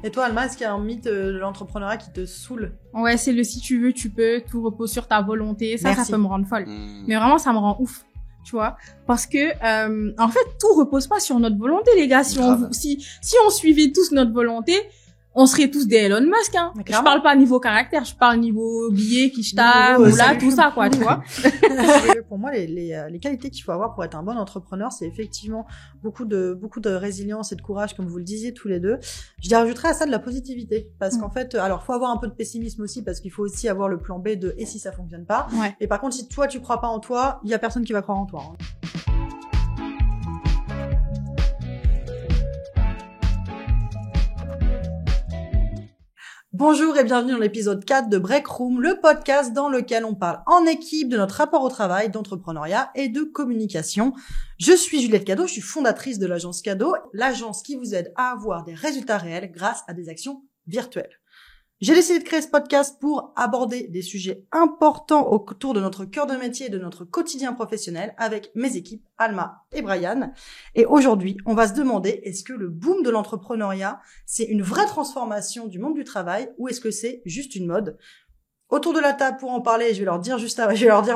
Et toi, Alma, est-ce qu'il y a un mythe de l'entrepreneuriat qui te saoule? Ouais, c'est le si tu veux, tu peux, tout repose sur ta volonté. Ça peut me rendre folle. Mais vraiment, ça me rend ouf. Tu vois, parce que en fait tout repose pas sur notre volonté, les gars. Si on suivait tous notre volonté, on serait tous des Elon Musk, hein. Je parle pas niveau caractère, je parle niveau billet, quicheta, moula, tout ça, quoi, tu vois. Pour moi, les qualités qu'il faut avoir pour être un bon entrepreneur, c'est effectivement beaucoup de résilience et de courage, comme vous le disiez tous les deux. Je rajouterais à ça de la positivité. Parce qu'en fait, alors, faut avoir un peu de pessimisme aussi, parce qu'il faut aussi avoir le plan B de, et si ça fonctionne pas. Ouais. Et par contre, si toi, tu crois pas en toi, il y a personne qui va croire en toi, hein. Bonjour et bienvenue dans l'épisode 4 de Break Room, le podcast dans lequel on parle en équipe de notre rapport au travail, d'entrepreneuriat et de communication. Je suis Juliette Cadeau, je suis fondatrice de l'agence Cadeau, l'agence qui vous aide à avoir des résultats réels grâce à des actions virtuelles. J'ai décidé de créer ce podcast pour aborder des sujets importants autour de notre cœur de métier et de notre quotidien professionnel avec mes équipes Alma et Brian. Et aujourd'hui, on va se demander, est-ce que le boom de l'entrepreneuriat, c'est une vraie transformation du monde du travail ou est-ce que c'est juste une mode ? Autour de la table pour en parler, je vais leur dire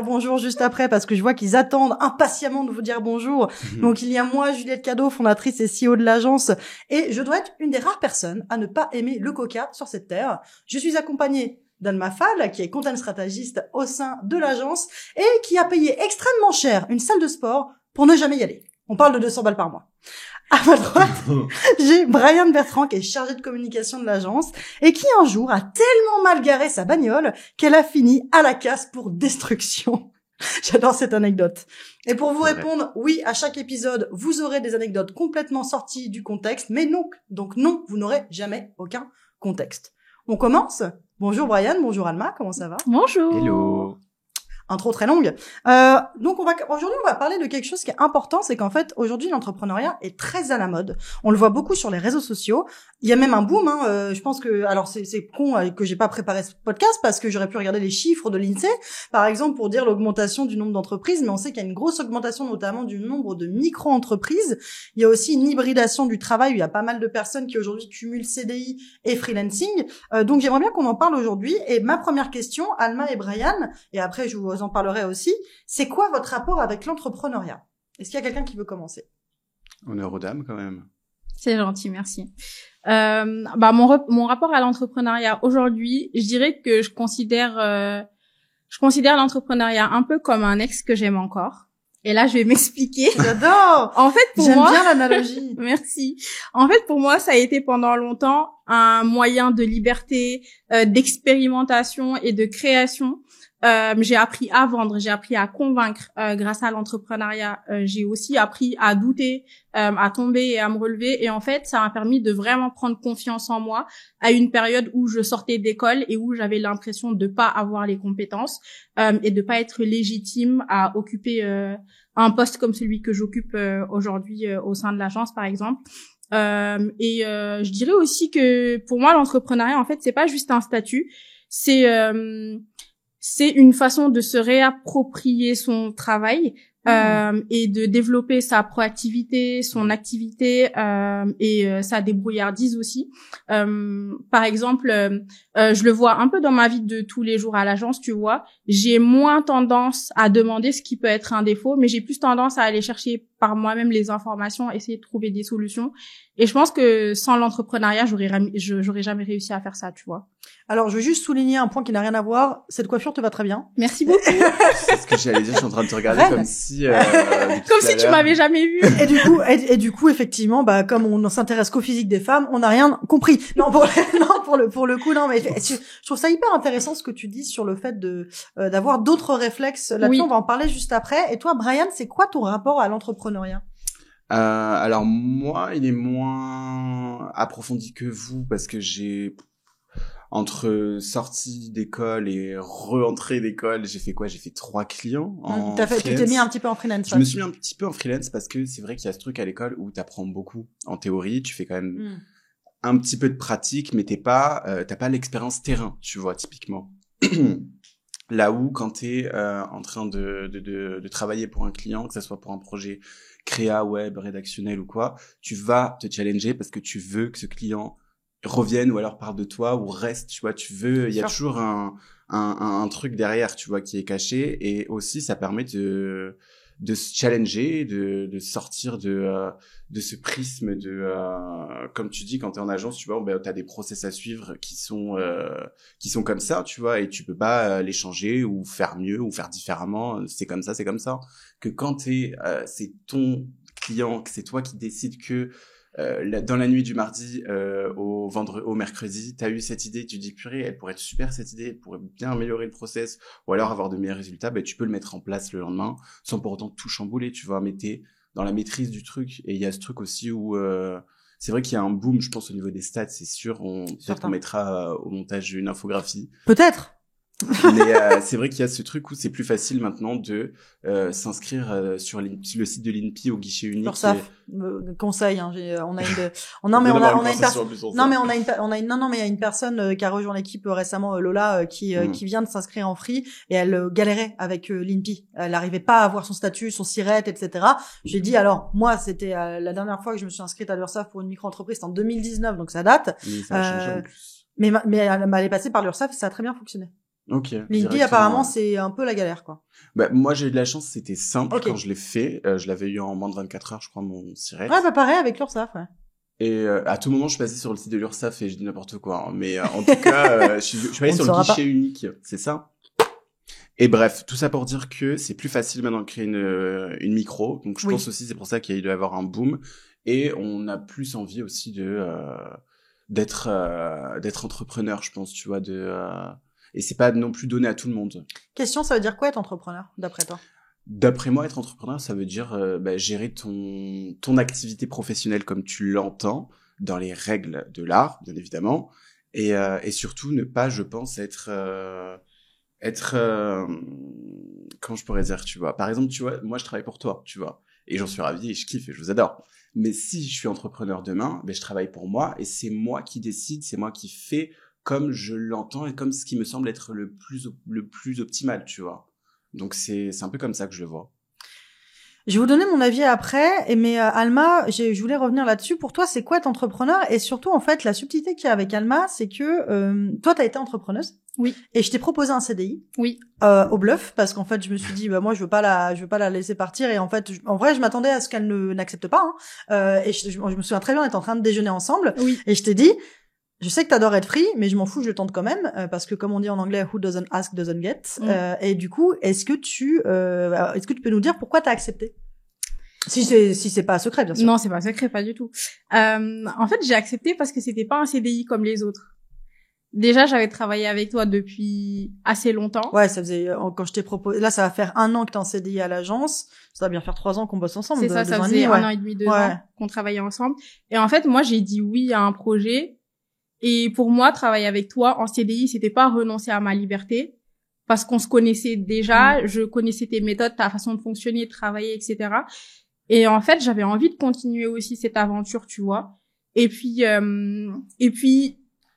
bonjour juste après parce que je vois qu'ils attendent impatiemment de vous dire bonjour. Donc il y a moi, Juliette Cadeau, fondatrice et CEO de l'agence, et je dois être une des rares personnes à ne pas aimer le coca sur cette terre. Je suis accompagnée d'Alma Fall, qui est content stratégiste au sein de l'agence et qui a payé extrêmement cher une salle de sport pour ne jamais y aller. On parle de 200 balles par mois. À ma droite, j'ai Brian Bertrand qui est chargé de communication de l'agence et qui un jour a tellement mal garé sa bagnole qu'elle a fini à la casse pour destruction. J'adore cette anecdote. Et pour vous répondre, oui, à chaque épisode, vous aurez des anecdotes complètement sorties du contexte, mais non, donc non, vous n'aurez jamais aucun contexte. On commence ? Bonjour Brian, bonjour Alma, comment ça va ? Bonjour. Hello. Intro très longue. Donc aujourd'hui on va parler de quelque chose qui est important, c'est qu'en fait aujourd'hui l'entrepreneuriat est très à la mode. On le voit beaucoup sur les réseaux sociaux. Il y a même un boom. Je pense que alors c'est con que j'ai pas préparé ce podcast parce que j'aurais pu regarder les chiffres de l'INSEE par exemple pour dire l'augmentation du nombre d'entreprises, mais on sait qu'il y a une grosse augmentation notamment du nombre de micro-entreprises. Il y a aussi une hybridation du travail. Il y a pas mal de personnes qui aujourd'hui cumulent CDI et freelancing. Donc j'aimerais bien qu'on en parle aujourd'hui. Et ma première question, Alma et Brian, et après je vous en parlerai aussi, c'est quoi votre rapport avec l'entrepreneuriat ? Est-ce qu'il y a quelqu'un qui veut commencer ? Honneur aux dames quand même. C'est gentil, merci. Mon rapport à l'entrepreneuriat aujourd'hui, je dirais que je considère l'entrepreneuriat un peu comme un ex que j'aime encore. Et là, je vais m'expliquer. J'adore. En fait, j'aime bien l'analogie. Merci. En fait, pour moi, ça a été pendant longtemps un moyen de liberté, d'expérimentation et de création. J'ai appris à vendre, j'ai appris à convaincre grâce à l'entrepreneuriat. J'ai aussi appris à douter, à tomber et à me relever. Et en fait, ça m'a permis de vraiment prendre confiance en moi à une période où je sortais d'école et où j'avais l'impression de pas avoir les compétences et de pas être légitime à occuper un poste comme celui que j'occupe aujourd'hui au sein de l'agence, par exemple. Je dirais aussi que pour moi, l'entrepreneuriat, en fait, c'est pas juste un statut, c'est une façon de se réapproprier son travail et de développer sa proactivité, son activité et sa débrouillardise aussi. Par exemple, je le vois un peu dans ma vie de tous les jours à l'agence, tu vois. J'ai moins tendance à demander ce qui peut être un défaut, mais j'ai plus tendance à aller chercher par moi-même les informations, essayer de trouver des solutions. Et je pense que sans l'entrepreneuriat, j'aurais jamais réussi à faire ça, tu vois. Alors, je veux juste souligner un point qui n'a rien à voir. Cette coiffure te va très bien. Merci beaucoup. C'est ce que j'allais dire. Je suis en train de te regarder comme si tu m'avais jamais vu. Et du coup, effectivement, comme on ne s'intéresse qu'au physique des femmes, on n'a rien compris. Non, pour le coup, non, mais je trouve ça hyper intéressant ce que tu dis sur le fait d'avoir d'autres réflexes. Là-dessus, oui. On va en parler juste après. Et toi, Brian, c'est quoi ton rapport à l'entrepreneuriat ? Alors moi, il est moins approfondi que vous parce que j'ai entre sortie d'école et re-entrée d'école, j'ai fait quoi ? J'ai fait 3 clients en freelance. Tu t'es mis un petit peu en freelance. Je me suis mis un petit peu en freelance parce que c'est vrai qu'il y a ce truc à l'école où t'apprends beaucoup en théorie, tu fais quand même un petit peu de pratique, mais t'as pas l'expérience terrain, tu vois, typiquement. Là où quand t'es en train de travailler pour un client, que ça soit pour un projet créa, web, rédactionnel ou quoi, tu vas te challenger parce que tu veux que ce client reviennent ou alors parlent de toi ou restent, tu vois, il y a toujours un truc derrière, tu vois, qui est caché, et aussi ça permet de se challenger, de sortir de ce prisme comme tu dis, quand t'es en agence, tu vois, ben, t'as des process à suivre qui sont comme ça, tu vois, et tu peux pas les changer ou faire mieux ou faire différemment, c'est comme ça. Que quand c'est ton client, que c'est toi qui décides que dans la nuit du mardi au mercredi, t'as eu cette idée, tu dis purée, elle pourrait être super cette idée, elle pourrait bien améliorer le process, ou alors avoir de meilleurs résultats, ben tu peux le mettre en place le lendemain, sans pour autant tout chambouler, tu vois, mais t'es dans la maîtrise du truc. Et il y a ce truc aussi où c'est vrai qu'il y a un boom, je pense, au niveau des stats, c'est sûr. Peut-être qu'on mettra au montage une infographie. Peut-être. Mais c'est vrai qu'il y a ce truc où c'est plus facile maintenant de s'inscrire sur le site de l'INPI au guichet unique. Pour ça, conseil, hein, on a une personne qui a rejoint l'équipe récemment, Lola, qui vient de s'inscrire en free, et elle galérait avec l'INPI. Elle n'arrivait pas à avoir son statut, son SIRET, etc. J'ai dit, alors, moi, c'était la dernière fois que je me suis inscrite à l'URSSAF pour une micro-entreprise, c'était en 2019, donc ça date. Mais ça a changé en plus. Mais elle est passée par l'URSSAF et ça a très bien fonctionné. Ok. L'INPI, apparemment, c'est un peu la galère, quoi. Bah, moi, j'ai eu de la chance, c'était simple quand je l'ai fait. Je l'avais eu en moins de 24 heures, je crois, mon SIRET. Ouais, bah pareil avec l'URSSAF, ouais. Et à tout moment, je suis passé sur le site de l'URSSAF et je dis n'importe quoi. Hein. Mais en tout cas, je suis allé sur le guichet unique, c'est ça. Et bref, tout ça pour dire que c'est plus facile maintenant de créer une micro. Donc je pense aussi, c'est pour ça qu'il doit y avoir un boom. Et on a plus envie aussi d'être entrepreneur, je pense, tu vois, et c'est pas non plus donné à tout le monde. Question, ça veut dire quoi être entrepreneur, d'après toi? D'après moi, être entrepreneur, ça veut dire gérer ton activité professionnelle comme tu l'entends, dans les règles de l'art, bien évidemment, et surtout ne pas, je pense, être comment je pourrais dire, tu vois. Par exemple, tu vois, moi je travaille pour toi, tu vois, et j'en suis ravi et je kiffe et je vous adore. Mais si je suis entrepreneur demain, je travaille pour moi et c'est moi qui décide, c'est moi qui fais comme je l'entends et comme ce qui me semble être le plus optimal, tu vois. Donc c'est un peu comme ça que je le vois. Je vais vous donner mon avis après, mais Alma, je voulais revenir là-dessus. Pour toi, c'est quoi être entrepreneur? Et surtout, en fait, la subtilité qu'il y a avec Alma, c'est que toi, t'as été entrepreneuse. Oui. Et je t'ai proposé un CDI. Oui. Au bluff, parce qu'en fait, je me suis dit, moi, je veux pas la laisser partir. Et en fait, en vrai, je m'attendais à ce qu'elle n'accepte pas. Hein. Et je me souviens très bien, on était en train de déjeuner ensemble. Oui. Et je t'ai dit, je sais que t'adores être free, mais je m'en fous, je le tente quand même, parce que comme on dit en anglais, who doesn't ask doesn't get. Et du coup, est-ce que tu peux nous dire pourquoi t'as accepté? Si c'est pas un secret, bien sûr. Non, c'est pas un secret, pas du tout. En fait, j'ai accepté parce que c'était pas un CDI comme les autres. Déjà, j'avais travaillé avec toi depuis assez longtemps. Ouais, ça faisait, quand je t'ai proposé, là, ça va faire 1 an que t'es en CDI à l'agence. Ça va bien faire 3 ans qu'on bosse ensemble. C'est ça, ça faisait 1 an et demi, 2 ans qu'on travaillait ensemble. Et en fait, moi, j'ai dit oui à un projet. Et pour moi, travailler avec toi en CDI, c'était pas renoncer à ma liberté. Parce qu'on se connaissait déjà, je connaissais tes méthodes, ta façon de fonctionner, de travailler, etc. Et en fait, j'avais envie de continuer aussi cette aventure, tu vois. Et puis,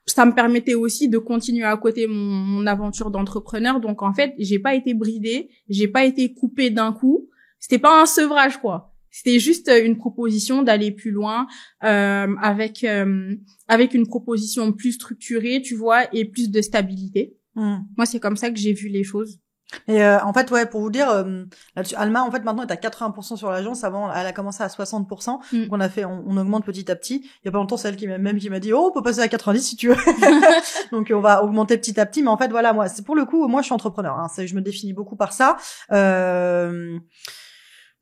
ça me permettait aussi de continuer à côté mon aventure d'entrepreneur. Donc, en fait, j'ai pas été bridée, j'ai pas été coupée d'un coup. C'était pas un sevrage, quoi. C'était juste une proposition d'aller plus loin, avec une proposition plus structurée, tu vois, et plus de stabilité. Moi, c'est comme ça que j'ai vu les choses. Et en fait, ouais, pour vous dire, là-dessus, Alma, en fait, maintenant, est à 80% sur l'agence. Avant, elle a commencé à 60%. Donc, on augmente petit à petit. Il y a pas longtemps, c'est elle qui m'a dit, oh, on peut passer à 90 si tu veux. Donc, on va augmenter petit à petit. Mais en fait, voilà, moi, c'est pour le coup, moi, je suis entrepreneur. Hein, je me définis beaucoup par ça.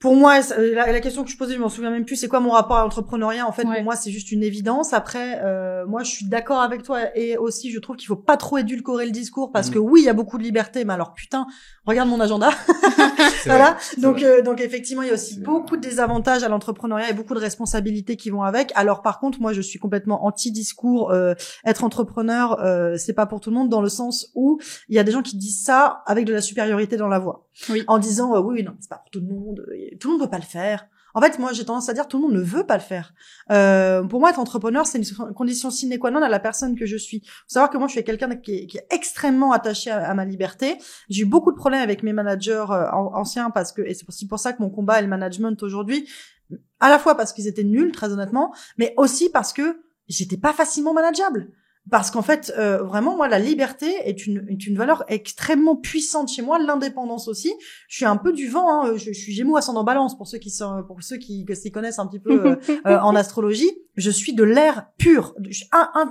Pour moi, la question que je posais, je m'en souviens même plus, c'est quoi mon rapport à l'entrepreneuriat? En fait, pour moi, c'est juste une évidence. Après, moi, je suis d'accord avec toi, et aussi, je trouve qu'il faut pas trop édulcorer le discours, parce que oui, il y a beaucoup de liberté, mais alors putain, regarde mon agenda. Voilà. Donc effectivement, il y a aussi beaucoup de désavantages à l'entrepreneuriat et beaucoup de responsabilités qui vont avec. Alors par contre, moi, je suis complètement anti-discours. Être entrepreneur, c'est pas pour tout le monde, dans le sens où il y a des gens qui disent ça avec de la supériorité dans la voix, en disant oui, non, c'est pas pour tout le monde. Tout le monde peut pas le faire. En fait, moi, j'ai tendance à dire tout le monde ne veut pas le faire. Pour moi, être entrepreneur, c'est une condition sine qua non à la personne que je suis. Faut savoir que moi, je suis quelqu'un qui est extrêmement attaché à ma liberté. J'ai eu beaucoup de problèmes avec mes managers anciens, et c'est aussi pour ça que mon combat est le management aujourd'hui. À la fois parce qu'ils étaient nuls, très honnêtement, mais aussi parce que j'étais pas facilement manageable. Parce qu'en fait, vraiment, moi, la liberté est une valeur extrêmement puissante chez moi, l'indépendance aussi. Je suis un peu du vent, hein. Je suis Gémeaux ascendant Balance pour ceux qui s'y connaissent un petit peu en astrologie. Je suis de l'air pur,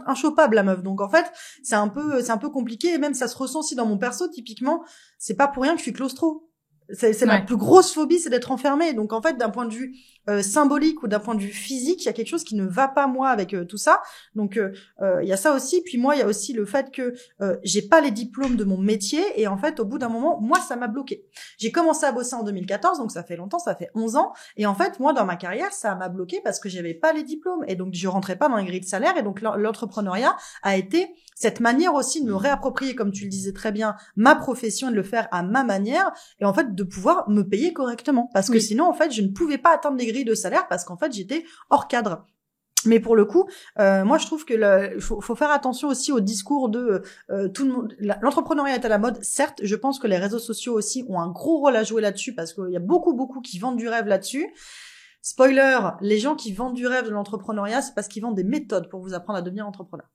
inchopable la meuf. Donc en fait, c'est un peu compliqué et même ça se ressent aussi dans mon perso. Typiquement, c'est pas pour rien que je suis claustro. C'est ma plus grosse phobie, c'est d'être enfermée. Donc en fait, d'un point de vue symbolique ou d'un point de vue physique, il y a quelque chose qui ne va pas moi avec tout ça. Donc il y a ça aussi. Puis moi, il y a aussi le fait que j'ai pas les diplômes de mon métier et en fait, au bout d'un moment, moi, ça m'a bloqué. J'ai commencé à bosser en 2014, donc ça fait longtemps, ça fait 11 ans. Et en fait, moi, dans ma carrière, ça m'a bloqué parce que j'avais pas les diplômes et donc je rentrais pas dans les grilles de salaire. Et donc l'entrepreneuriat a été cette manière aussi de me réapproprier, comme tu le disais très bien, ma profession et de le faire à ma manière et en fait de pouvoir me payer correctement. Parce que sinon, en fait, je ne pouvais pas atteindre les grilles de salaire parce qu'en fait, j'étais hors cadre. Mais pour le coup, moi je trouve que faut faire attention aussi au discours de tout le monde. L'entrepreneuriat est à la mode, certes. Je pense que les réseaux sociaux aussi ont un gros rôle à jouer là-dessus parce qu'il y a beaucoup qui vendent du rêve là-dessus. Spoiler, les gens qui vendent du rêve de l'entrepreneuriat, c'est parce qu'ils vendent des méthodes pour vous apprendre à devenir entrepreneur.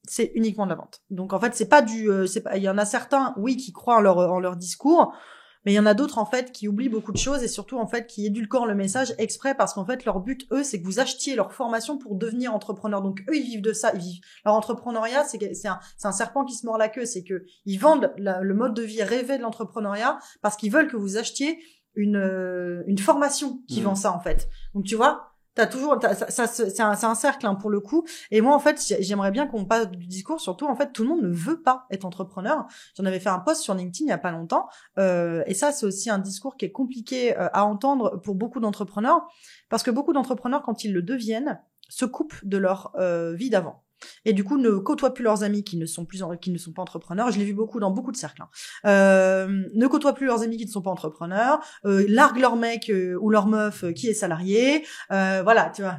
C'est uniquement de la vente. Donc en fait, il y en a certains, oui, qui croient en leur discours. Mais il y en a d'autres, en fait, qui oublient beaucoup de choses et surtout, en fait, qui édulcorent le message exprès parce qu'en fait, leur but, eux, c'est que vous achetiez leur formation pour devenir entrepreneur. Donc, eux, ils vivent de ça. Leur entrepreneuriat, c'est un serpent qui se mord la queue. C'est que ils vendent le mode de vie rêvé de l'entrepreneuriat parce qu'ils veulent que vous achetiez une formation qui vend ça, en fait. Donc, tu vois, c'est un cercle, hein, pour le coup. Et moi, en fait, j'aimerais bien qu'on passe du discours. Surtout, en fait, tout le monde ne veut pas être entrepreneur. J'en avais fait un post sur LinkedIn il y a pas longtemps. Et ça, c'est aussi un discours qui est compliqué à entendre pour beaucoup d'entrepreneurs. Parce que beaucoup d'entrepreneurs, quand ils le deviennent, se coupent de leur vie d'avant. Et du coup, ne côtoient plus leurs amis qui ne sont pas entrepreneurs. Je l'ai vu beaucoup dans beaucoup de cercles. Ne côtoient plus leurs amis qui ne sont pas entrepreneurs. Larguent leur mec ou leur meuf qui est salarié. Voilà, tu vois.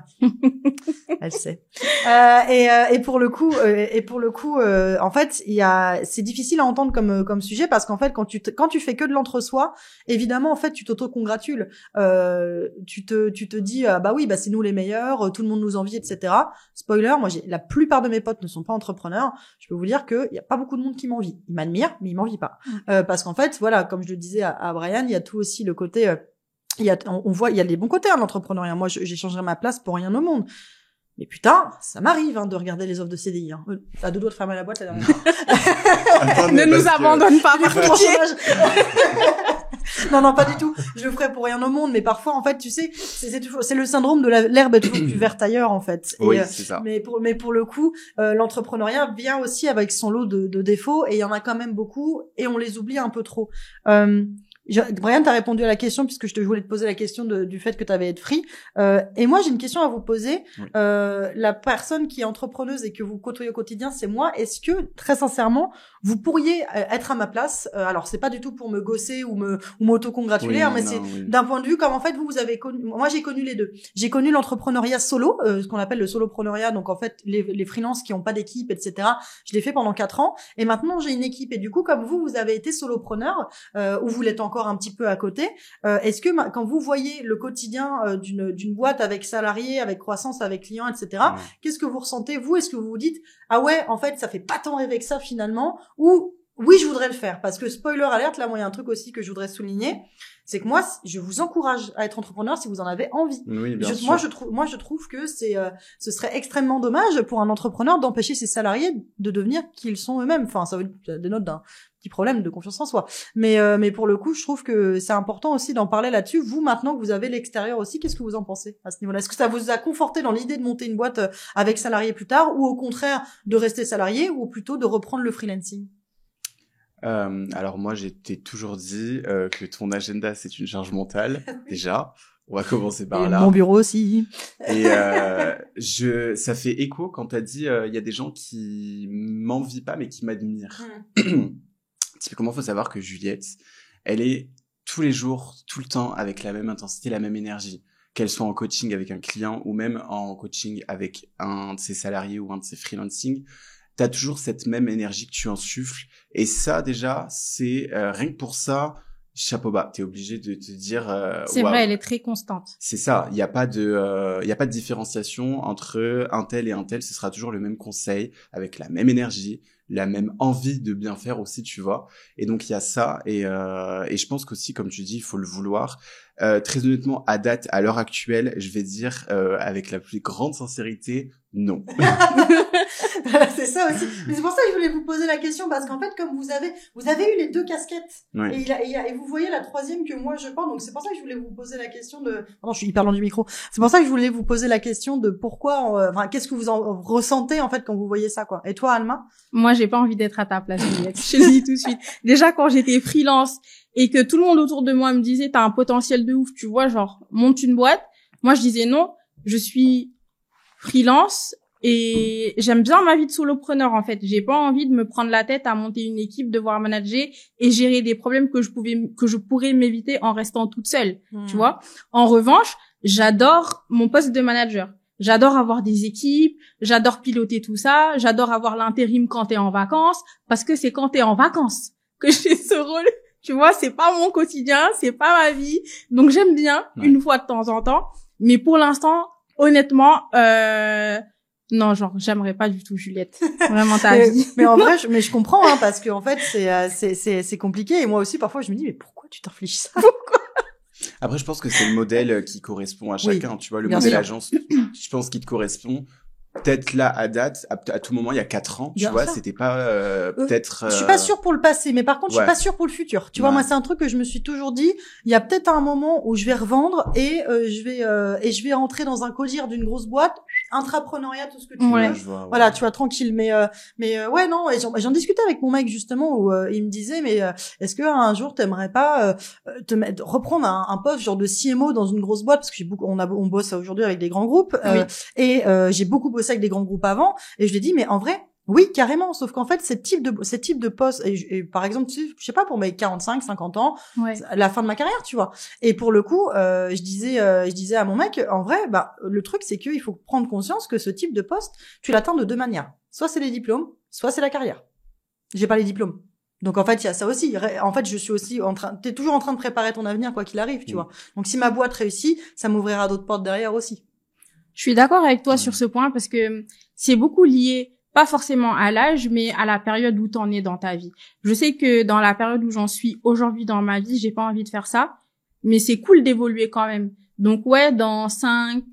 Elle sait. Et pour le coup, en fait, c'est difficile à entendre comme sujet parce qu'en fait, quand tu fais que de l'entre-soi, évidemment, en fait, tu t'auto-congratules. Tu te dis, bah oui, bah c'est nous les meilleurs, tout le monde nous envie, etc. Spoiler, moi, la plupart de mes potes ne sont pas entrepreneurs. Je peux vous dire qu'il y a pas beaucoup de monde qui m'envie. Ils m'admirent, mais ils m'envient pas. Parce qu'en fait, voilà, comme je le disais à Brian, il y a tout aussi le côté, on voit, il y a les bons côtés à l'entrepreneuriat. Moi, j'échangerais ma place pour rien au monde. Mais putain, ça m'arrive, hein, de regarder les offres de CDI, hein. À deux doigts de fermer la boîte la dernière fois. Ne nous abandonne pas, par pitié. Non, pas du tout. Je le ferai pour rien au monde, mais parfois, en fait, tu sais, c'est le syndrome de l'herbe est toujours plus verte ailleurs, en fait. Oui, c'est ça. Mais pour le coup, l'entrepreneuriat vient aussi avec son lot de défauts, et il y en a quand même beaucoup, et on les oublie un peu trop. Brian, t'as répondu à la question puisque je voulais te poser la question du fait que t'avais être free. Et moi, j'ai une question à vous poser. Oui. La personne qui est entrepreneuse et que vous côtoyez au quotidien, c'est moi. Est-ce que, très sincèrement, vous pourriez être à ma place? Alors, c'est pas du tout pour me gosser ou m'auto-congratuler, oui, hein, mais c'est d'un point de vue comme en fait vous avez connu. Moi, j'ai connu les deux. J'ai connu l'entrepreneuriat solo, ce qu'on appelle le solopreneuriat. Donc en fait, les freelances qui ont pas d'équipe, etc. Je l'ai fait pendant 4 ans. Et maintenant, j'ai une équipe. Et du coup, comme vous avez été solopreneur, ou vous l'êtes encore un petit peu à côté. Est-ce que quand vous voyez le quotidien d'une boîte avec salariés, avec croissance, avec clients, etc., qu'est-ce que vous ressentez, vous? Est-ce que vous vous dites, ah ouais, en fait, ça fait pas tant rêver que ça finalement, ou oui, je voudrais le faire? Parce que spoiler alerte, là, moi, il y a un truc aussi que je voudrais souligner, c'est que moi, je vous encourage à être entrepreneur si vous en avez envie. Oui, bien sûr. Moi, je trouve que ce serait extrêmement dommage pour un entrepreneur d'empêcher ses salariés de devenir qui ils sont eux-mêmes. Enfin, ça dénote d'un petit problème de confiance en soi. Mais pour le coup, je trouve que c'est important aussi d'en parler là-dessus. Vous, maintenant que vous avez l'extérieur aussi, qu'est-ce que vous en pensez à ce niveau-là? Est-ce que ça vous a conforté dans l'idée de monter une boîte avec salariés plus tard, ou au contraire de rester salarié, ou plutôt de reprendre le freelancing? Alors moi, j'étais toujours dit que ton agenda, c'est une charge mentale, déjà. On va commencer par là. Mon bureau aussi. Et ça fait écho quand t'as dit il y a des gens qui m'envient pas, mais qui m'admirent. Typiquement, faut savoir que Juliette, elle est tous les jours, tout le temps, avec la même intensité, la même énergie. Qu'elle soit en coaching avec un client ou même en coaching avec un de ses salariés ou un de ses freelancing, t'as toujours cette même énergie que tu insuffles. Et ça, déjà, c'est rien que pour ça, chapeau bas. T'es obligé de te dire, C'est waouh. vrai, elle est très constante. C'est ça. Il y a pas de différenciation entre un tel et un tel. Ce sera toujours le même conseil, avec la même énergie, la même envie de bien faire aussi, tu vois. Et donc, il y a ça. Et je pense qu'aussi, comme tu dis, il faut le vouloir. Très honnêtement, à date, à l'heure actuelle, je vais dire, avec la plus grande sincérité, non. C'est ça aussi. Mais c'est pour ça que je voulais vous poser la question, parce qu'en fait, comme vous avez eu les deux casquettes, Ouais. et vous voyez la troisième que moi je porte, donc c'est pour ça que je voulais vous poser la question de, pardon, je suis hyper loin du micro. C'est pour ça que je voulais vous poser la question de pourquoi, enfin, qu'est-ce que vous en ressentez, en fait, quand vous voyez ça, quoi. Et toi, Alma? Moi, j'ai pas envie d'être à ta place, Juliette. Je te le dis tout de suite. Déjà, quand j'étais freelance et que tout le monde autour de moi me disait, t'as un potentiel de ouf, tu vois, genre, monte une boîte. Moi, je disais non, je suis freelance et j'aime bien ma vie de solopreneur, en fait. J'ai pas envie de me prendre la tête à monter une équipe, devoir manager et gérer des problèmes que je pourrais m'éviter en restant toute seule, tu vois. En revanche, j'adore mon poste de manager. J'adore avoir des équipes, j'adore piloter tout ça, j'adore avoir l'intérim quand t'es en vacances, parce que c'est quand t'es en vacances que j'ai ce rôle. Tu vois, c'est pas mon quotidien, c'est pas ma vie. Donc j'aime bien une fois de temps en temps, mais pour l'instant, honnêtement, non, genre j'aimerais pas du tout Juliette. Vraiment ta vie. Mais en vrai, je comprends, hein, parce que en fait, c'est compliqué, et moi aussi parfois je me dis, mais pourquoi tu t'infliges ça? Après, je pense que c'est le modèle qui correspond à chacun. Tu vois, le bien modèle sûr. agence, je pense qu'il te correspond. Peut-être là, à date, à tout moment, il y a 4 ans, tu Bien vois, sûr. c'était pas peut-être... Je suis pas sûre pour le passé, mais par contre, je suis Ouais. pas sûre pour le futur. Tu vois, Ouais. moi, c'est un truc que je me suis toujours dit. Il y a peut-être un moment où je vais revendre et je vais rentrer dans un codir d'une grosse boîte, intrapreneuriat, tout ce que tu Ouais. veux. je vois, ouais. Voilà, tu vois, tranquille. Mais ouais, non. Et j'en discutais avec mon mec justement où il me disait, mais est-ce que un jour t'aimerais pas reprendre un poste genre de CMO dans une grosse boîte, parce que on bosse aujourd'hui avec des grands groupes et j'ai beaucoup bossé avec des grands groupes avant, et je lui ai dit, mais en vrai, oui, carrément. Sauf qu'en fait, ces types de postes, et par exemple, tu sais, je sais pas, pour mes 45, 50 ans, Ouais. la fin de ma carrière, tu vois. Et pour le coup, je disais à mon mec, en vrai, bah, le truc, c'est qu'il faut prendre conscience que ce type de poste, tu l'atteins de deux manières. Soit c'est les diplômes, soit c'est la carrière. J'ai pas les diplômes. Donc, en fait, il y a ça aussi. En fait, je suis aussi t'es toujours en train de préparer ton avenir, quoi qu'il arrive, tu vois. Donc, si ma boîte réussit, ça m'ouvrira d'autres portes derrière aussi. Je suis d'accord avec toi sur ce point parce que c'est beaucoup lié, pas forcément à l'âge, mais à la période où t'en es dans ta vie. Je sais que dans la période où j'en suis aujourd'hui dans ma vie, j'ai pas envie de faire ça, mais c'est cool d'évoluer quand même. Donc ouais, dans 5,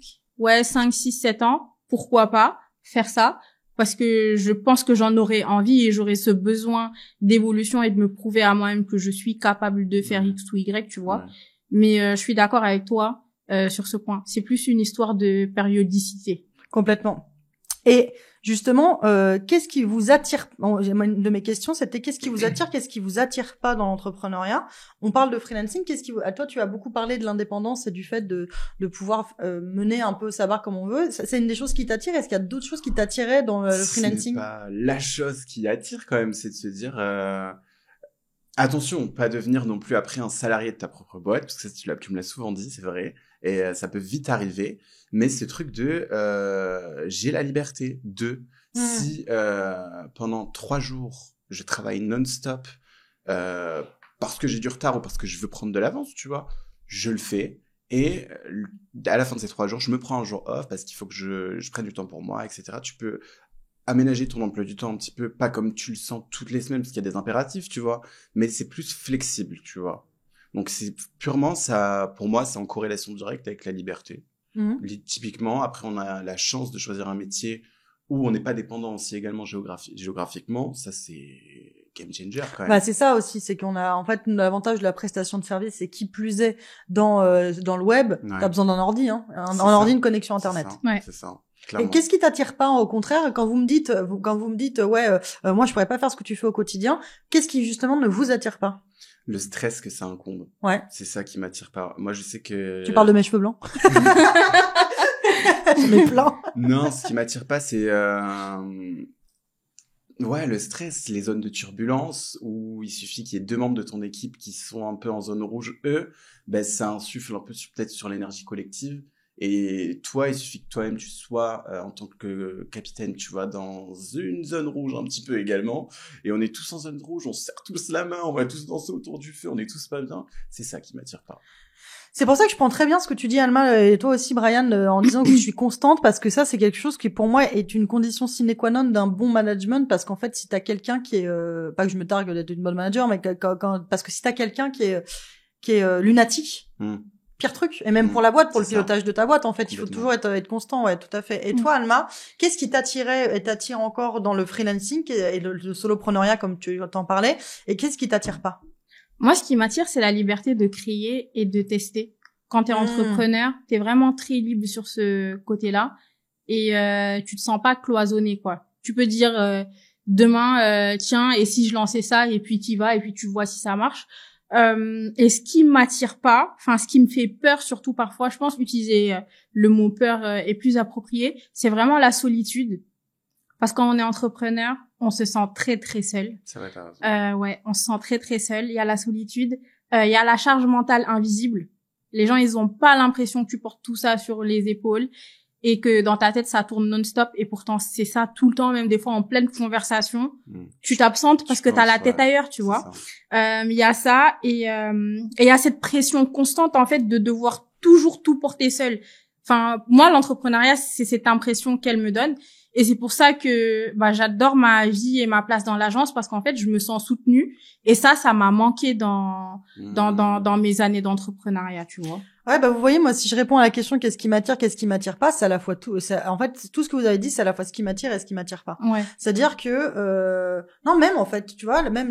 6, 7 ans, pourquoi pas faire ça? Parce que je pense que j'en aurais envie et j'aurais ce besoin d'évolution et de me prouver à moi-même que je suis capable de faire X ou Y, tu vois. Mais je suis d'accord avec toi sur ce point. C'est plus une histoire de périodicité. Complètement. Et justement, qu'est-ce qui vous attire? Une de mes questions, c'était qu'est-ce qui vous attire, qu'est-ce qui vous attire pas dans l'entrepreneuriat? On parle de freelancing. À toi, tu as beaucoup parlé de l'indépendance et du fait de pouvoir mener un peu sa barque comme on veut. C'est une des choses qui t'attire. Est-ce qu'il y a d'autres choses qui t'attiraient dans le freelancing? C'est pas la chose qui attire quand même, c'est de se dire attention, pas devenir non plus après un salarié de ta propre boîte, parce que ça, tu me l'as souvent dit, c'est vrai, et ça peut vite arriver. Mais ce truc de j'ai la liberté de si pendant 3 jours je travaille non-stop parce que j'ai du retard ou parce que je veux prendre de l'avance, tu vois, je le fais. Et à la fin de ces 3 jours, je me prends un jour off parce qu'il faut que je prenne du temps pour moi, etc. Tu peux aménager ton emploi du temps un petit peu, pas comme tu le sens toutes les semaines parce qu'il y a des impératifs, tu vois, mais c'est plus flexible, tu vois. Donc c'est purement ça, pour moi, c'est en corrélation directe avec la liberté. Typiquement, après on a la chance de choisir un métier où on n'est pas dépendant aussi également géographiquement, ça c'est game changer quand même. Bah c'est ça aussi, c'est qu'on a en fait l'avantage de la prestation de service, c'est qui plus est dans le web, t'as besoin d'un ordi, hein, un ordi, une connexion internet. C'est ça. Clairement. Et qu'est-ce qui t'attire pas, au contraire, quand vous me dites moi je pourrais pas faire ce que tu fais au quotidien, qu'est-ce qui justement ne vous attire pas? Le stress que ça incombe. Ouais. C'est ça qui m'attire pas. Moi je sais que Tu parles de mes cheveux blancs. Mes plans. Non, ce qui m'attire pas c'est le stress, les zones de turbulence où il suffit qu'il y ait 2 membres de ton équipe qui sont un peu en zone rouge, ça insuffle un peu peut-être sur l'énergie collective. Et toi, il suffit que toi-même tu sois en tant que capitaine, tu vois, dans une zone rouge un petit peu également. Et on est tous en zone rouge, on se serre tous la main, on va tous danser autour du feu, on est tous pas bien. C'est ça qui m'attire pas. C'est pour ça que je prends très bien ce que tu dis, Alma, et toi aussi, Brian, en disant que je suis constante, parce que ça, c'est quelque chose qui, pour moi, est une condition sine qua non d'un bon management, parce qu'en fait, si t'as quelqu'un qui est, pas que je me targue d'être une bonne manager, mais parce que si t'as quelqu'un qui est lunatique, pire truc. Et même pour la boîte, pour le pilotage de ta boîte, en fait, il faut toujours être constant, ouais, tout à fait. Et toi, Alma, qu'est-ce qui t'attirait et t'attire encore dans le freelancing et le solopreneuriat, comme tu t'en parlais, et qu'est-ce qui t'attire pas? Moi, ce qui m'attire, c'est la liberté de créer et de tester. Quand t'es entrepreneur, t'es vraiment très libre sur ce côté-là et tu te sens pas cloisonné, quoi. Tu peux dire demain, tiens, et si je lançais ça, et puis t'y vas, et puis tu vois si ça marche. Et ce qui m'attire pas, enfin ce qui me fait peur surtout parfois, je pense utiliser le mot peur est plus approprié, c'est vraiment la solitude. Parce que quand on est entrepreneur, on se sent très très seul. C'est vrai, t'as raison. Ouais, on se sent très très seul. Il y a la solitude, il y a la charge mentale invisible. Les gens, ils ont pas l'impression que tu portes tout ça sur les épaules et que dans ta tête ça tourne non-stop. Et pourtant c'est ça tout le temps, même des fois en pleine conversation, tu t'absentes parce que t'as la tête ailleurs, tu vois. Il y a ça et il y a cette pression constante en fait de devoir toujours tout porter seul. Enfin, moi, l'entrepreneuriat, c'est cette impression qu'elle me donne. Et c'est pour ça que j'adore ma vie et ma place dans l'agence parce qu'en fait, je me sens soutenue. Et ça m'a manqué dans mes années d'entrepreneuriat, tu vois. Ouais, vous voyez, moi, si je réponds à la question qu'est-ce qui m'attire pas, c'est à la fois tout. En fait, tout ce que vous avez dit, c'est à la fois ce qui m'attire et ce qui m'attire pas. Ouais. C'est-à-dire que non, même en fait, tu vois, même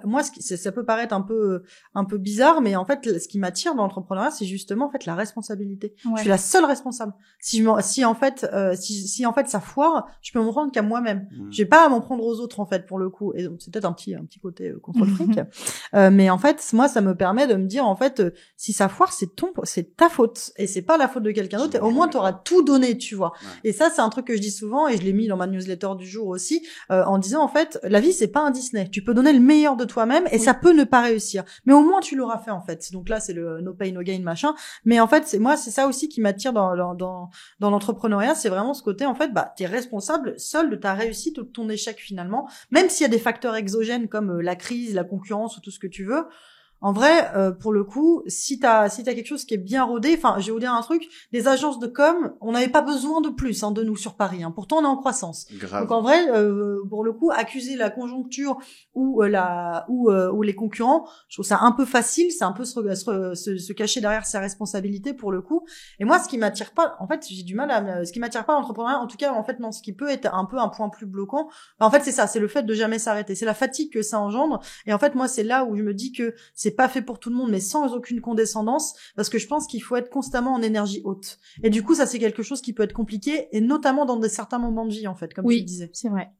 moi, ça peut paraître un peu bizarre, mais en fait, ce qui m'attire dans l'entrepreneuriat, c'est justement en fait la responsabilité. Ouais. Je suis la seule responsable. Si en fait ça foire, je peux m'en prendre qu'à moi-même. J'ai pas à m'en prendre aux autres en fait pour le coup. Et donc c'est peut-être un petit côté contre le fric. Mais en fait, moi, ça me permet de me dire en fait, si ça foire, c'est ta faute et c'est pas la faute de quelqu'un d'autre. Et au moins t'auras tout donné, tu vois. Ouais. Et ça, c'est un truc que je dis souvent et je l'ai mis dans ma newsletter du jour aussi, en disant en fait, la vie c'est pas un Disney. Tu peux donner le meilleur de toi-même et ça peut ne pas réussir, mais au moins tu l'auras fait en fait. Donc là, c'est le no pay no gain machin. Mais en fait, c'est ça aussi qui m'attire dans l'entrepreneuriat, c'est vraiment ce côté en fait, t'es responsable seul de ta réussite ou de ton échec finalement, même s'il y a des facteurs exogènes comme la crise, la concurrence ou tout ce que tu veux. En vrai, pour le coup, si t'as quelque chose qui est bien rodé, enfin, je vais vous dire un truc, les agences de com, on n'avait pas besoin de plus de nous sur Paris. Pourtant, on est en croissance. Grave. Donc en vrai, pour le coup, accuser la conjoncture ou les concurrents, je trouve ça un peu facile. C'est un peu se cacher derrière sa responsabilité pour le coup. Et moi, ce qui m'attire pas, en fait, j'ai du mal à. Ce qui m'attire pas à l'entrepreneuriat, en tout cas, en fait, non, ce qui peut être un peu un point plus bloquant. En fait, c'est ça, c'est le fait de jamais s'arrêter. C'est la fatigue que ça engendre. Et en fait, moi, c'est là où je me dis que c'est pas fait pour tout le monde, mais sans aucune condescendance, parce que je pense qu'il faut être constamment en énergie haute. Et du coup, ça, c'est quelque chose qui peut être compliqué, et notamment dans certains moments de vie, en fait, comme tu disais. Oui, c'est vrai.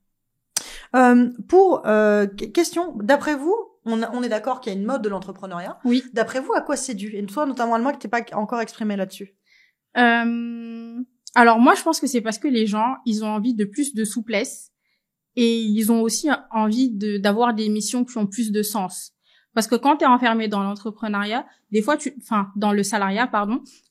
Question, d'après vous, on est d'accord qu'il y a une mode de l'entrepreneuriat. Oui. D'après vous, à quoi c'est dû? Et toi, notamment, Alma, que t'es pas encore exprimé là-dessus. Alors moi, je pense que c'est parce que les gens, ils ont envie de plus de souplesse, et ils ont aussi envie d'avoir des missions qui ont plus de sens. Parce que quand t'es enfermé dans l'entrepreneuriat, dans le salariat,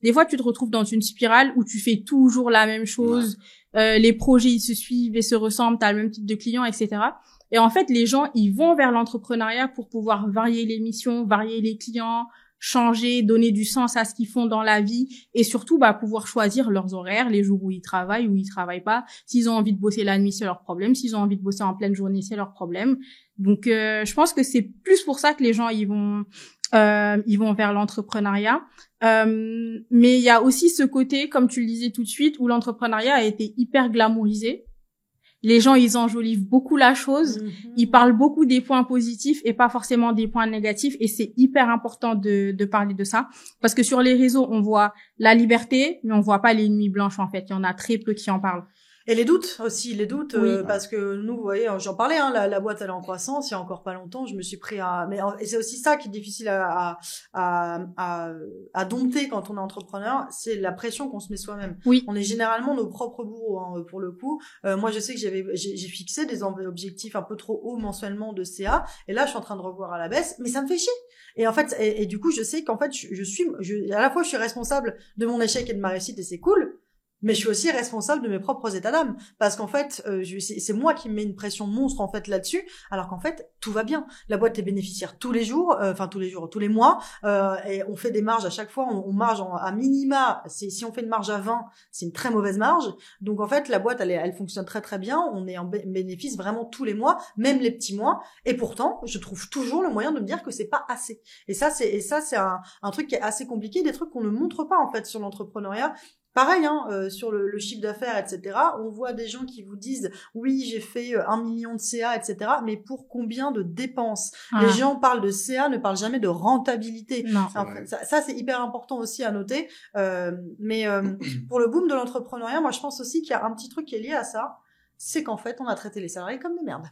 des fois tu te retrouves dans une spirale où tu fais toujours la même chose, les projets ils se suivent et se ressemblent, t'as le même type de clients, etc. Et en fait, les gens, ils vont vers l'entrepreneuriat pour pouvoir varier les missions, varier les clients, changer, donner du sens à ce qu'ils font dans la vie et surtout pouvoir choisir leurs horaires, les jours où ils travaillent, où ils travaillent pas. S'ils ont envie de bosser la nuit, c'est leur problème. S'ils ont envie de bosser en pleine journée, c'est leur problème. Donc je pense que c'est plus pour ça que les gens ils vont vers l'entrepreneuriat. Mais il y a aussi ce côté, comme tu le disais tout de suite, où l'entrepreneuriat a été hyper glamourisé. Les gens, ils enjolivent beaucoup la chose, ils parlent beaucoup des points positifs et pas forcément des points négatifs, et c'est hyper important de parler de ça, parce que sur les réseaux, on voit la liberté, mais on voit pas les nuits blanches, en fait. Il y en a très peu qui en parlent. Et les doutes aussi, Oui. parce que nous, vous voyez, j'en parlais, hein, la boîte elle est en croissance, il y a encore pas longtemps, je me suis pris et c'est aussi ça qui est difficile à dompter quand on est entrepreneur, c'est la pression qu'on se met soi-même. Oui. On est généralement nos propres bourreaux, hein, pour le coup. Moi, je sais que j'ai fixé des objectifs un peu trop hauts mensuellement de CA, et là, je suis en train de revoir à la baisse, mais ça me fait chier. Et en fait, et du coup, je sais qu'en fait, à la fois, je suis responsable de mon échec et de ma réussite, et c'est cool. Mais je suis aussi responsable de mes propres états d'âme, parce qu'en fait, c'est moi qui me mets une pression monstre en fait là-dessus, alors qu'en fait tout va bien. La boîte est bénéficiaire tous les jours, tous les mois, et on fait des marges à chaque fois. On marge à minima. Si on fait une marge à 20, c'est une très mauvaise marge. Donc en fait, la boîte elle fonctionne très très bien. On est en bénéfice vraiment tous les mois, même les petits mois. Et pourtant, je trouve toujours le moyen de me dire que c'est pas assez. Et ça c'est un truc qui est assez compliqué, des trucs qu'on ne montre pas en fait sur l'entrepreneuriat. Pareil, sur le chiffre d'affaires, etc. On voit des gens qui vous disent oui, j'ai fait 1 million de CA, etc. Mais pour combien de dépenses? Les gens parlent de CA, ne parlent jamais de rentabilité. Non. Alors, ça c'est hyper important aussi à noter. Mais pour le boom de l'entrepreneuriat, moi je pense aussi qu'il y a un petit truc qui est lié à ça. C'est qu'en fait, on a traité les salariés comme des merdes.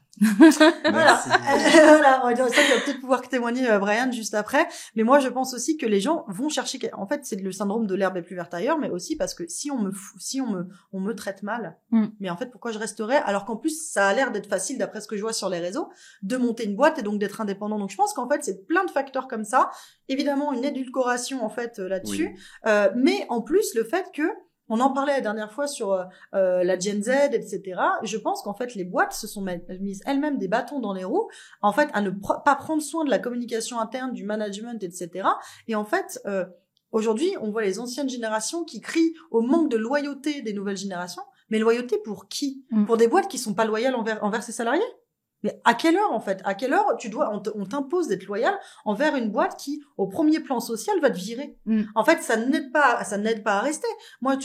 Voilà. Voilà. Ça, tu vas peut-être pouvoir témoigner, Brian, juste après. Mais moi, je pense aussi que les gens vont chercher. En fait, c'est le syndrome de l'herbe est plus verte ailleurs, mais aussi parce que si on me traite mal, mais en fait, pourquoi je resterais? Alors qu'en plus, ça a l'air d'être facile, d'après ce que je vois sur les réseaux, de monter une boîte et donc d'être indépendant. Donc, je pense qu'en fait, c'est plein de facteurs comme ça. Évidemment, une édulcoration en fait là-dessus, mais en plus, le fait que on en parlait la dernière fois sur la Gen Z, etc. Je pense qu'en fait, les boîtes se sont mises elles-mêmes des bâtons dans les roues, en fait, à ne pas prendre soin de la communication interne, du management, etc. Et en fait, aujourd'hui, on voit les anciennes générations qui crient au manque de loyauté des nouvelles générations. Mais loyauté pour qui? Pour des boîtes qui sont pas loyales envers ses salariés? Mais à quelle heure, en fait? À quelle heure on t'impose d'être loyal envers une boîte qui, au premier plan social, va te virer? En fait, ça n'aide pas à rester. Moi,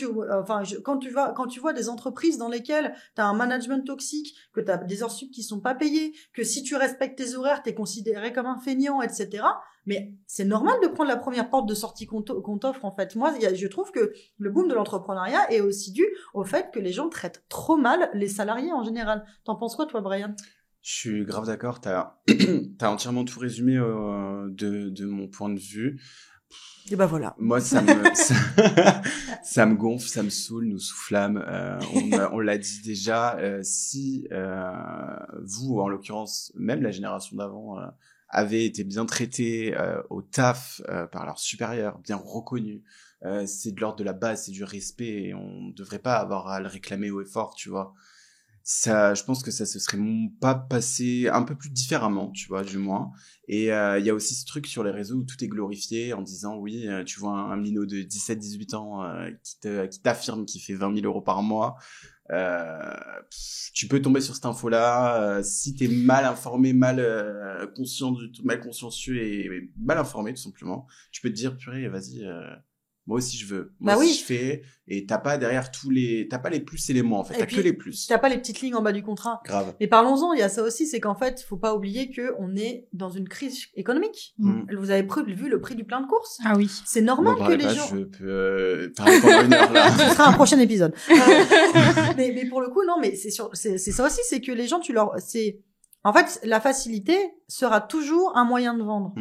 quand tu vois des entreprises dans lesquelles t'as un management toxique, que t'as des heures sup qui sont pas payées, que si tu respectes tes horaires, t'es considéré comme un feignant, etc. Mais c'est normal de prendre la première porte de sortie qu'on t'offre, en fait. Moi, je trouve que le boom de l'entrepreneuriat est aussi dû au fait que les gens traitent trop mal les salariés en général. T'en penses quoi, toi, Brian? Je suis grave d'accord, t'as entièrement tout résumé de mon point de vue. Et ben voilà. Moi, ça me gonfle, ça me saoule, nous soufflame. On l'a dit déjà, si vous, en l'occurrence, même la génération d'avant, avez été bien traités au taf par leurs supérieurs, bien reconnus, c'est de l'ordre de la base, c'est du respect, et on ne devrait pas avoir à le réclamer haut et fort, tu vois. Ça, je pense que ça se serait pas passé un peu plus différemment, tu vois, du moins. Et il y a aussi ce truc sur les réseaux où tout est glorifié en disant oui, tu vois un minot de 17-18 ans qui t'affirme qu'il fait 20 000 euros par mois. Tu peux tomber sur cette info-là si t'es mal informé, mal consciencieux et mal informé tout simplement. Tu peux te dire purée, vas-y. Moi aussi je veux. Moi aussi je fais. Et t'as pas derrière t'as pas les plus et les moins en fait. T'as que les plus. T'as pas les petites lignes en bas du contrat. Grave. Mais parlons-en. Il y a ça aussi, c'est qu'en fait, faut pas oublier que on est dans une crise économique. Vous avez vu le prix du plein de courses? Ah oui. C'est normal que les gens. Je peux parler pendant une heure là. Ce sera un prochain épisode. Mais pour le coup, non. Mais c'est ça aussi, c'est que les gens, en fait, la facilité sera toujours un moyen de vendre.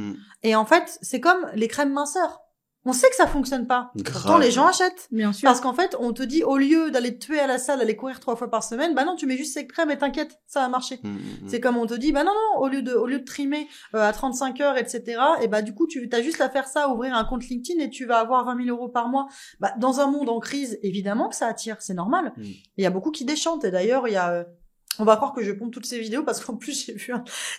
Et en fait, c'est comme les crèmes minceurs. On sait que ça fonctionne pas. Pourtant, les gens achètent. Bien sûr. Parce qu'en fait, on te dit, au lieu d'aller te tuer à la salle, d'aller courir 3 fois par semaine, bah non, tu mets juste cette crème et t'inquiète, ça va marcher. C'est comme on te dit, bah non, au lieu de trimer à 35 heures, etc., et bah du coup, t'as juste à faire ça, ouvrir un compte LinkedIn et tu vas avoir 20 000 euros par mois. Bah, dans un monde en crise, évidemment que ça attire, c'est normal. Il y a beaucoup qui déchantent. Et d'ailleurs, il y a... On va croire que je pompe toutes ces vidéos parce qu'en plus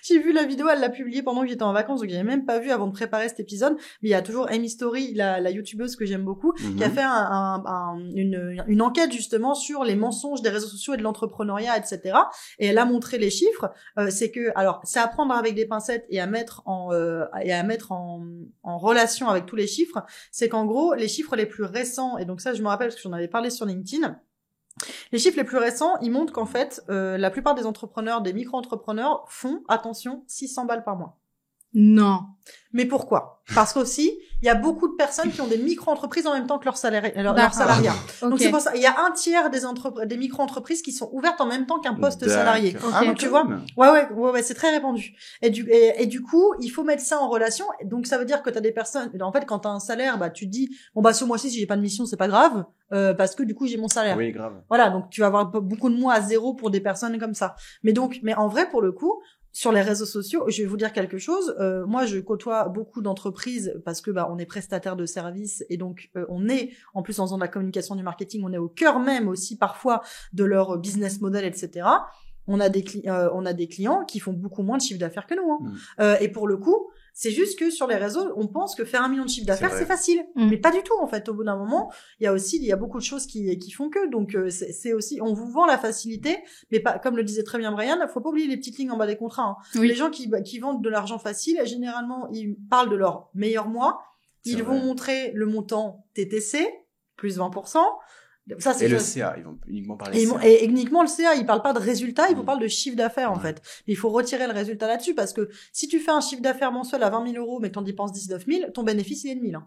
j'ai vu la vidéo, elle l'a publiée pendant que j'étais en vacances, donc j'avais même pas vu avant de préparer cet épisode. Mais il y a toujours Amy Story, la youtubeuse que j'aime beaucoup, qui a fait une enquête justement sur les mensonges des réseaux sociaux et de l'entrepreneuriat, etc. Et elle a montré les chiffres. C'est que, alors, c'est à prendre avec des pincettes et à mettre en relation avec tous les chiffres. C'est qu'en gros, les chiffres les plus récents, et donc ça je me rappelle parce que j'en avais parlé sur LinkedIn. Les chiffres les plus récents, ils montrent qu'en fait, la plupart des entrepreneurs, des micro-entrepreneurs font, attention, 600 balles par mois. Non. Mais pourquoi? Parce qu'aussi, il y a beaucoup de personnes qui ont des micro-entreprises en même temps que leur salariat. Okay. Donc c'est pour ça, il y a un tiers des micro-entreprises qui sont ouvertes en même temps qu'un poste salarié. Okay. Donc tu vois, ouais, c'est très répandu. Et du coup, il faut mettre ça en relation. Donc ça veut dire que t'as des personnes, en fait, quand t'as un salaire, bah tu te dis, bon bah ce mois-ci si j'ai pas de mission, c'est pas grave, parce que du coup j'ai mon salaire. Oui, grave. Voilà, donc tu vas avoir beaucoup de mois à zéro pour des personnes comme ça. Mais en vrai, pour le coup, sur les réseaux sociaux, je vais vous dire quelque chose. Moi, je côtoie beaucoup d'entreprises parce que on est prestataire de services et donc on est en plus en faisant de la communication, du marketing, on est au cœur même aussi parfois de leur business model, etc. On a des clients qui font beaucoup moins de chiffre d'affaires que nous. Et pour le coup, c'est juste que sur les réseaux, on pense que faire 1 million de chiffre d'affaires, c'est facile. Mais pas du tout, en fait. Au bout d'un moment, il y a beaucoup de choses qui font que. Donc, c'est aussi, on vous vend la facilité, mais pas, comme le disait très bien Brian, faut pas oublier les petites lignes en bas des contrats. Oui. Les gens qui vendent de l'argent facile, généralement, ils parlent de leur meilleur mois. Ils vont montrer le montant TTC, plus 20%. Ça, c'est CA, ils vont uniquement parler et, CA. Et uniquement le CA, ils parlent pas de résultat, ils vous parlent de chiffre d'affaires, en fait. Mais il faut retirer le résultat là-dessus, parce que si tu fais un chiffre d'affaires mensuel à 20 000 euros, mais que t'en dépenses 19 000, ton bénéfice, il est de 1000.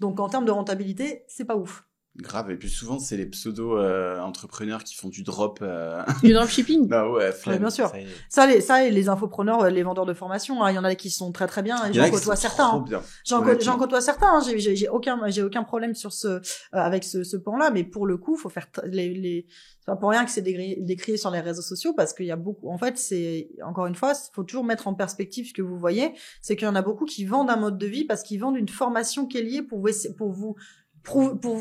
Donc, en termes de rentabilité, c'est pas ouf. Grave, et puis souvent, c'est les pseudo-entrepreneurs qui font du drop. Du dropshipping. Bah ouais, flemme, bien sûr. Ça Ça, et les infopreneurs, les vendeurs de formation, il y en a qui sont très très bien, et j'en côtoie certains. J'en côtoie certains, j'ai aucun problème sur avec ce pan-là, mais pour le coup, faut faire c'est pas pour rien que c'est décrié sur les réseaux sociaux, parce qu'il y a beaucoup, en fait, c'est, encore une fois, faut toujours mettre en perspective ce que vous voyez, c'est qu'il y en a beaucoup qui vendent un mode de vie parce qu'ils vendent une formation qui est liée pour vous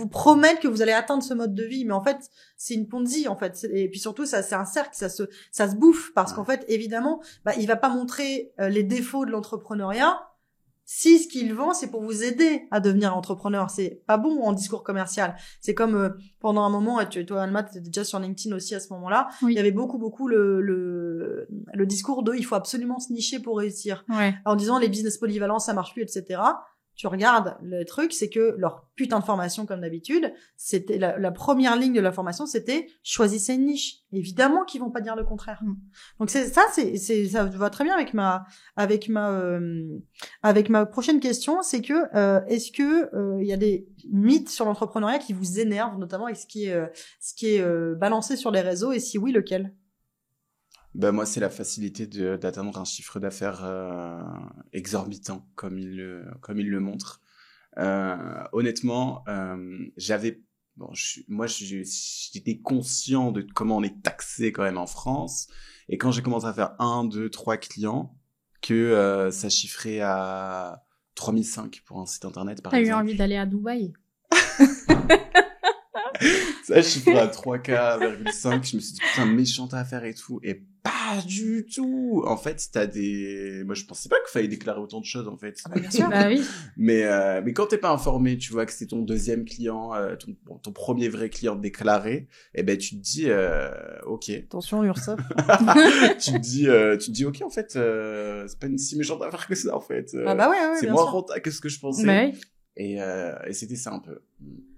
promettre que vous allez atteindre ce mode de vie, mais en fait c'est une Ponzi en fait, et puis surtout ça c'est un cercle, ça se bouffe, parce qu'en fait évidemment il va pas montrer les défauts de l'entrepreneuriat si ce qu'il vend c'est pour vous aider à devenir entrepreneur. C'est pas bon en discours commercial. C'est comme pendant un moment, et toi Alma t'étais déjà sur LinkedIn aussi à ce moment-là, il y avait beaucoup le discours de il faut absolument se nicher pour réussir, en disant les business polyvalents ça marche plus, etc. Tu regardes le truc, c'est que leur putain de formation, comme d'habitude, c'était la première ligne de la formation, c'était choisissez une niche. Évidemment qu'ils vont pas dire le contraire. Donc ça va très bien avec ma prochaine question, c'est que est-ce que il y a des mythes sur l'entrepreneuriat qui vous énervent, notamment avec ce qui est balancé sur les réseaux, et si oui, lequel? Ben moi, c'est la facilité d'atteindre un chiffre d'affaires exorbitant, comme il le montre. Honnêtement, j'étais conscient de comment on est taxé quand même en France. Et quand j'ai commencé à faire 1, 2, 3 clients, que ça chiffrait à 3005 pour un site internet, par exemple. T'as eu envie d'aller à Dubaï? Ça chiffrait à 3,5. Je me suis dit, putain, méchante affaire et tout. Et pas du tout. En fait, moi, je pensais pas qu'il fallait déclarer autant de choses, en fait. Ah bah, bien sûr. Bah oui. Mais quand t'es pas informé, tu vois que c'est ton deuxième client, ton premier vrai client déclaré, et ben, tu te dis, ok. Attention, URSSAF. tu te dis, ok, en fait, c'est pas une si méchante affaire que ça, en fait. Ah bah ouais, c'est bien moins sûr. rentable que ce que je pensais. Bah oui. Et c'était ça un peu.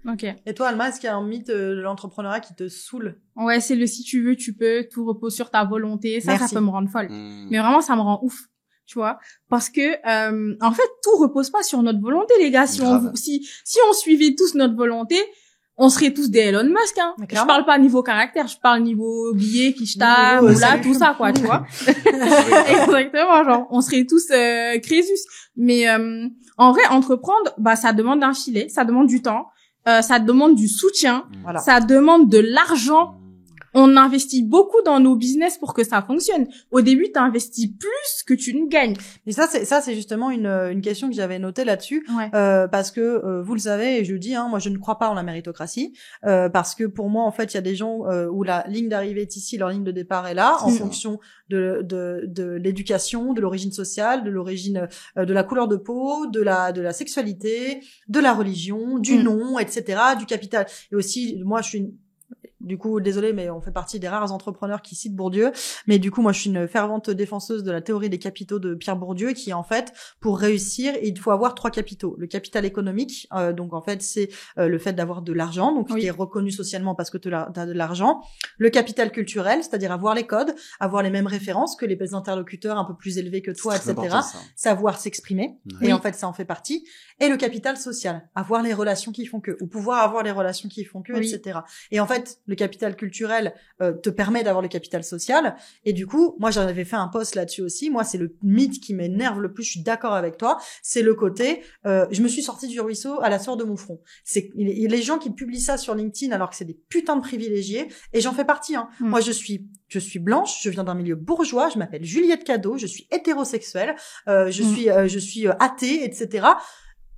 Ok. Et toi, Alma, est-ce qu'il y a un mythe de l'entrepreneuriat qui te saoule? Ouais, c'est le si tu veux, tu peux, tout repose sur ta volonté. Ça peut me rendre folle. Mais vraiment, ça me rend ouf. Tu vois? Parce que, en fait, tout repose pas sur notre volonté, les gars. Si on suivait tous notre volonté, on serait tous des Elon Musk, hein. Je parle pas niveau caractère, je parle niveau billet, quicheta, moula, tout ça, quoi, tu vois. Exactement, genre, on serait tous, Crésus. Mais, en vrai, entreprendre, ça demande un filet, ça demande du temps, ça demande du soutien, ça demande de l'argent. On investit beaucoup dans nos business pour que ça fonctionne. Au début, tu investis plus que tu ne gagnes. Et ça, c'est justement une question que j'avais notée là-dessus. Ouais. Parce que, vous le savez, et je le dis, moi, je ne crois pas en la méritocratie. Parce que pour moi, en fait, il y a des gens où la ligne d'arrivée est ici, leur ligne de départ est là, en fonction de l'éducation, de l'origine sociale, de l'origine, de la couleur de peau, de la sexualité, de la religion, du nom, etc., du capital. Et aussi, moi, Du coup, désolé, mais on fait partie des rares entrepreneurs qui citent Bourdieu. Mais du coup, moi, je suis une fervente défenseuse de la théorie des capitaux de Pierre Bourdieu, qui en fait, pour réussir, il faut avoir 3 capitaux. Le capital économique, donc en fait, c'est le fait d'avoir de l'argent, donc qui est reconnu socialement parce que tu as de l'argent. Le capital culturel, c'est-à-dire avoir les codes, avoir les mêmes références que les interlocuteurs un peu plus élevés que toi, etc. Savoir s'exprimer. Et en fait, ça en fait partie. Et le capital social, avoir les relations qui font que, ou pouvoir avoir les relations qui font que, etc. Et en fait, le capital culturel te permet d'avoir le capital social. Et du coup, moi, j'en avais fait un post là-dessus aussi. Moi, c'est le mythe qui m'énerve le plus. Je suis d'accord avec toi. C'est le côté, je me suis sortie du ruisseau à la sueur de mon front. C'est les gens qui publient ça sur LinkedIn alors que c'est des putains de privilégiés. Et j'en fais partie. Hein. Moi, je suis blanche. Je viens d'un milieu bourgeois. Je m'appelle Juliette Cadeau. Je suis hétérosexuelle. Je suis athée, etc.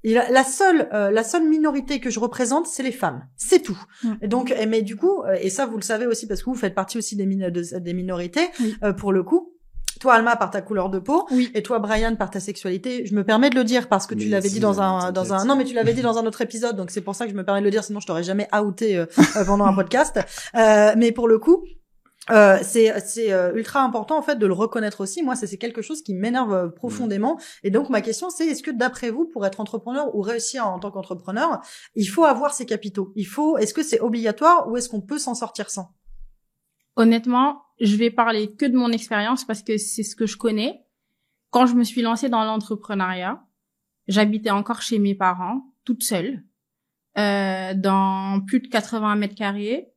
Et la seule minorité que je représente, c'est les femmes. C'est tout. Et donc, mais du coup, et ça, vous le savez aussi parce que vous faites partie aussi des minorités, pour le coup. Toi, Alma, par ta couleur de peau, et toi, Brian, par ta sexualité. Je me permets de le dire parce que tu l'avais dit non, mais tu l'avais dit dans un autre épisode, donc c'est pour ça que je me permets de le dire, sinon je t'aurais jamais outé pendant un podcast. Mais pour le coup, c'est ultra important en fait de le reconnaître aussi. Moi, c'est quelque chose qui m'énerve profondément. Et donc ma question c'est, est-ce que d'après vous, pour être entrepreneur ou réussir en tant qu'entrepreneur, il faut avoir ces capitaux? Est-ce que c'est obligatoire ou est-ce qu'on peut s'en sortir sans? Honnêtement, je vais parler que de mon expérience parce que c'est ce que je connais. Quand je me suis lancée dans l'entrepreneuriat, j'habitais encore chez mes parents, toute seule, dans plus de 80 mètres carrés.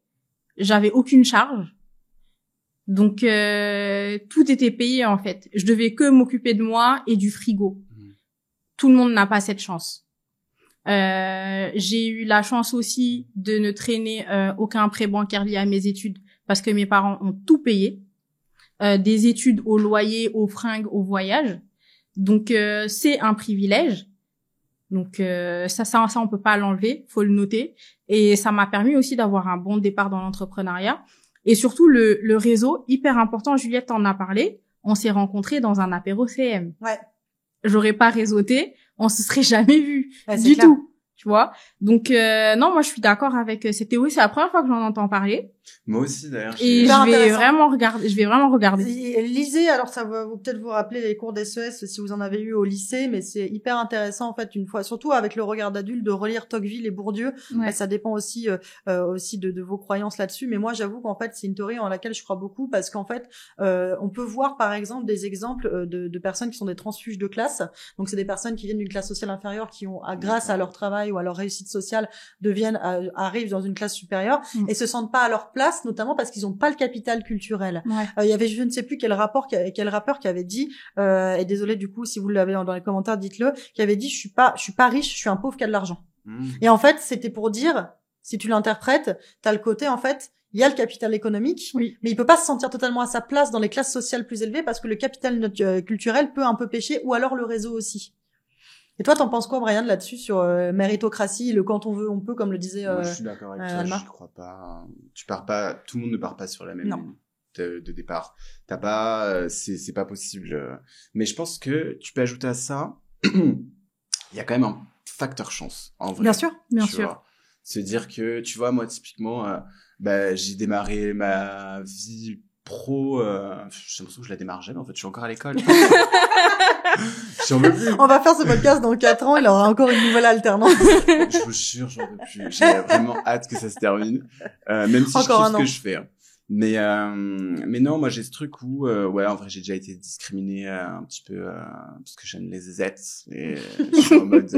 J'avais aucune charge. Donc tout était payé en fait. Je devais que m'occuper de moi et du frigo. Tout le monde n'a pas cette chance. J'ai eu la chance aussi de ne traîner aucun prêt bancaire lié à mes études parce que mes parents ont tout payé, des études au loyer, aux fringues, au voyage. Donc c'est un privilège. Donc ça on peut pas l'enlever, faut le noter. Et ça m'a permis aussi d'avoir un bon départ dans l'entrepreneuriat. Et surtout, le réseau, hyper important, Juliette en a parlé, on s'est rencontrés dans un apéro CM. Ouais. J'aurais pas réseauté, on se serait jamais vus, du tout, tu vois. Donc, non, moi, je suis d'accord avec cette théorie, c'est la première fois que j'en entends parler. Moi aussi, d'ailleurs. Et je vais vraiment regarder. Lisez, alors ça va peut-être vous rappeler les cours d'SES si vous en avez eu au lycée, mais c'est hyper intéressant en fait une fois, surtout avec le regard d'adulte, de relire Tocqueville et Bourdieu. Ça dépend aussi de vos croyances là-dessus, mais moi j'avoue qu'en fait c'est une théorie en laquelle je crois beaucoup parce qu'en fait on peut voir par exemple des exemples de personnes qui sont des transfuges de classe. Donc c'est des personnes qui viennent d'une classe sociale inférieure qui ont grâce à leur travail ou à leur réussite sociale arrivent dans une classe supérieure et se sentent pas à leur place, notamment parce qu'ils ont pas le capital culturel. Il y avait je ne sais plus quel rappeur qui avait dit et désolé du coup si vous l'avez dans les commentaires dites-le, qui avait dit je suis pas riche, je suis un pauvre qui a de l'argent. Et en fait, c'était pour dire, si tu l'interprètes, t'as le côté en fait, il y a le capital économique, mais il peut pas se sentir totalement à sa place dans les classes sociales plus élevées parce que le capital culturel peut un peu pêcher ou alors le réseau aussi. Et toi, t'en penses quoi, Brian, là-dessus, sur méritocratie, le quand on veut, on peut, comme le disait Moi, je suis d'accord avec toi, Alma. je crois pas. Tu pars pas, tout le monde ne part pas sur la même ligne de départ. T'as pas, c'est pas possible. Mais je pense que tu peux ajouter à ça, il y a quand même un facteur chance, en vrai. Bien sûr. Vois. Se dire que, tu vois, moi, typiquement, j'ai démarré ma vie pro, j'ai l'impression que je la démarre jamais, en fait, je suis encore à l'école. J'en peux plus. On va faire ce podcast dans 4 ans, il aura encore une nouvelle alternance. Je vous jure, j'en peux plus. J'ai vraiment hâte que ça se termine. Même si encore je kiffe ce que je fais. Mais non, moi j'ai ce truc où en vrai j'ai déjà été discriminé un petit peu parce que j'aime les Z et je suis en mode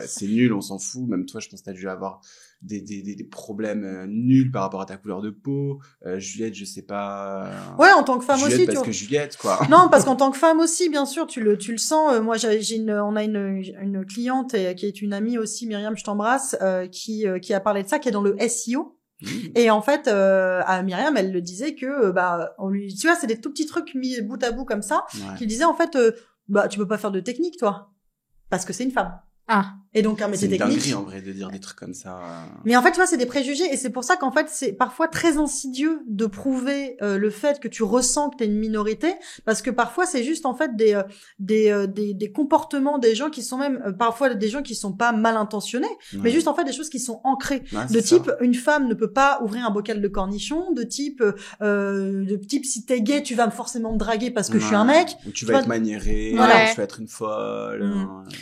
c'est nul, on s'en fout. Même toi, je pense que t'as dû avoir des problèmes nuls par rapport à ta couleur de peau. Juliette, je sais pas. Ouais, en tant que femme Juliette, aussi. parce que Juliette, quoi. Non, parce qu'en tant que femme aussi, bien sûr, tu le sens. Moi, on a une cliente qui est une amie aussi, Myriam, je t'embrasse, qui a parlé de ça, qui est dans le SEO. Et en fait, à Myriam, elle le disait que, on lui, tu vois, c'est des tout petits trucs mis bout à bout comme ça, qu'il disait en fait, tu peux pas faire de technique, toi, parce que c'est une femme. Ah. Et donc un métier technique. C'est une technique. dinguerie en vrai de dire des trucs comme ça. Mais en fait, tu vois, c'est des préjugés et c'est pour ça qu'en fait, c'est parfois très insidieux de prouver le fait que tu ressens que t'es une minorité, parce que parfois c'est juste en fait des comportements des gens qui sont même parfois des gens qui sont pas mal intentionnés, mais juste en fait des choses qui sont ancrées. De type, une femme ne peut pas ouvrir un bocal de cornichons, de type si t'es gay, tu vas forcément me draguer parce que je suis un mec. Tu vas être maniérée, tu vas être une folle.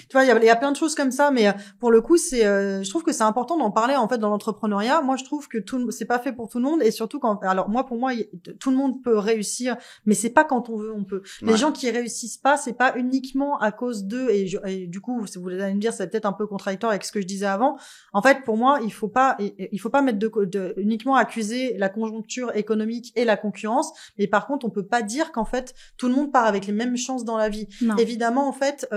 Tu vois, il y a plein de choses comme ça, mais pour le coup, je trouve que c'est important d'en parler en fait dans l'entrepreneuriat. Moi, je trouve que c'est pas fait pour tout le monde, et surtout pour moi, tout le monde peut réussir, mais c'est pas quand on veut, on peut. Les gens qui réussissent pas, c'est pas uniquement à cause d'eux, et du coup, si vous allez me dire, c'est peut-être un peu contradictoire avec ce que je disais avant. En fait, pour moi, il faut pas mettre uniquement accuser la conjoncture économique et la concurrence, mais par contre, on peut pas dire qu'en fait, tout le monde part avec les mêmes chances dans la vie. Non. Évidemment, en fait,